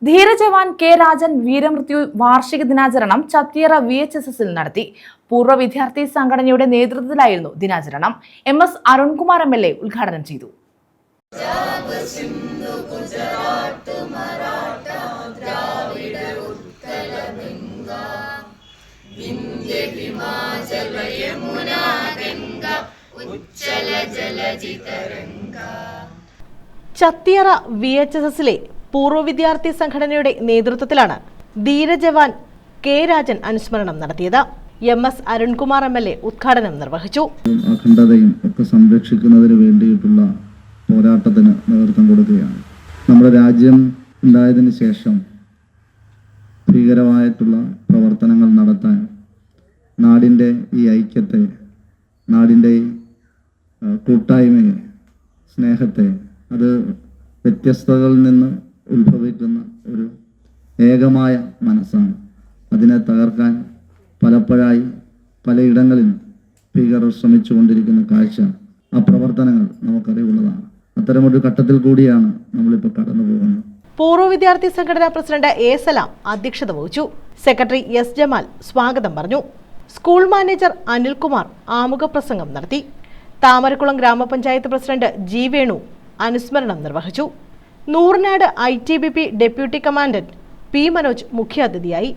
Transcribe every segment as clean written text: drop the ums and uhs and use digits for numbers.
ധീരജവാൻ K Rajan വീരമൃത്യു വാർഷിക ദിനാചരണം ചത്തിയറ VHSSൽ നടത്തി. പൂർവ്വ വിദ്യാർത്ഥി സംഘടനയുടെ നേതൃത്വത്തിലായിരുന്നു ദിനാചരണം. MS അരുൺകുമാർ MLA ഉദ്ഘാടനം ചെയ്തു. ചത്തിയറ VHSSലെ പൂർവ്വ വിദ്യാർത്ഥി സംഘടനയുടെ നേതൃത്വത്തിലാണ് ധീരജവാൻ കെ രാജൻ അനുസ്മരണം നടത്തിയത്. MS അരുൺകുമാർ MLA ഉദ്ഘാടനം നിർവഹിച്ചു. അഖണ്ഡതയും ഒക്കെ സംരക്ഷിക്കുന്നതിന് വേണ്ടിയിട്ടുള്ള പോരാട്ടത്തിന് നേതൃത്വം കൊടുക്കുകയാണ്. നമ്മുടെ രാജ്യം ഉണ്ടായതിനു ശേഷം ഭീകരമായിട്ടുള്ള പ്രവർത്തനങ്ങൾ നടത്താൻ നാടിൻ്റെ ഈ ഐക്യത്തെ, നാടിൻ്റെ കൂട്ടായ്മയെ, സ്നേഹത്തെ, അത് വ്യത്യസ്തതകളിൽ നിന്ന് ഉത്ഭവിക്കുന്ന ഒരു ഏകമായ മനസ്സാണ്. അതിനെ തകർക്കാൻ പലപ്പോഴായി പലയിടങ്ങളിൽ ഭീകരർ ശ്രമിച്ചുകൊണ്ടിരിക്കുന്ന കാഴ്ച, ആ പ്രവർത്തനങ്ങൾ നമുക്കറിവുള്ളതാണ്. അത്തരമൊരു ഘട്ടത്തിൽ കൂടിയാണ് നമ്മളിപ്പോൾ കടന്നു പോകുന്നത്. പൂർവ്വ വിദ്യാർത്ഥി സംഘടനാ പ്രസിഡന്റ് A. സലാം അധ്യക്ഷത വഹിച്ചു. Secretary S. ജമാൽ സ്വാഗതം പറഞ്ഞു. സ്കൂൾ മാനേജർ അനിൽകുമാർ ആമുഖ പ്രസംഗം നടത്തി. താമരക്കുളം ഗ്രാമപഞ്ചായത്ത് പ്രസിഡന്റ് G. വേണു അനുസ്മരണം നിർവഹിച്ചു. Noornad ITBP deputy commandant P. Manoj മുഖ്യാതിഥിയായി.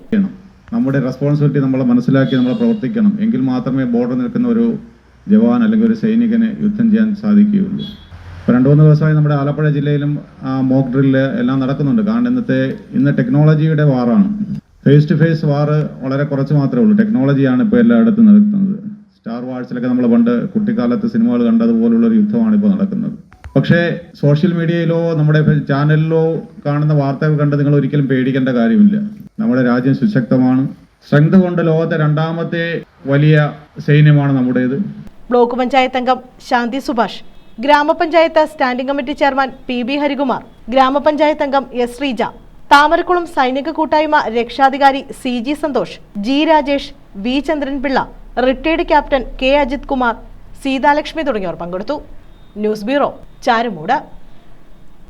നമ്മുടെ റെസ്പോൺസിബിലിറ്റി നമ്മൾ മനസ്സിലാക്കി നമ്മൾ പ്രവർത്തിക്കണം. എങ്കിൽ മാത്രമേ ബോർഡർ നിൽക്കുന്ന ഒരു ജവാൻ അല്ലെങ്കിൽ ഒരു സൈനികന് യുദ്ധം ചെയ്യാൻ സാധിക്കുകയുള്ളൂ. ഇപ്പോൾ 2-3 ദിവസമായി നമ്മുടെ ആലപ്പുഴ ജില്ലയിലും മോക്ക് ഡ്രില്ല് എല്ലാം നടക്കുന്നുണ്ട്. കാരണം ഇന്ന് ടെക്നോളജിയുടെ വാറാണ്. ഫേസ് ടു ഫേസ് വാറ് വളരെ കുറച്ച് മാത്രമേ ഉള്ളൂ. ടെക്നോളജിയാണ് ഇപ്പോൾ എല്ലായിടത്തും നടക്കുന്നത്. സ്റ്റാർ വാഴ്സിലൊക്കെ നമ്മൾ പണ്ട് കുട്ടിക്കാലത്ത് സിനിമകൾ കണ്ടതുപോലുള്ളൊരു യുദ്ധമാണ് ഇപ്പോൾ നടക്കുന്നത്. പക്ഷേ സോഷ്യൽ മീഡിയയിലോ നമ്മുടെ ചാനലിലോ കാണുന്ന വാർത്തകൾ കണ്ട് നിങ്ങൾ ഒരിക്കലും പേടിക്കേണ്ട കാര്യമില്ല. നമ്മുടെ രാജ്യം സുശക്തമാണ്. സ്ട്രെങ്ത് കൊണ്ട് ലോകത്തെ 2ാമത്തെ വലിയ സൈന്യമാണ് നമ്മുടേത്. ബ്ലോക്ക് പഞ്ചായത്ത് അംഗം ശാന്തി സുഭാഷ്, ഗ്രാമപഞ്ചായത്ത് standing committee chairman PB Harikumar, ഗ്രാമപഞ്ചായത്ത് അംഗം S. ശ്രീജ, താമരക്കുളം സൈനിക കൂട്ടായ്മ രക്ഷാധികാരി CG Santhosh, G. Rajesh, V. Chandranpillai, retired captain K. Ajith Kumar, Seethalakshmi തുടങ്ങിയവർ പങ്കെടുത്തു. News bureau, Charummood.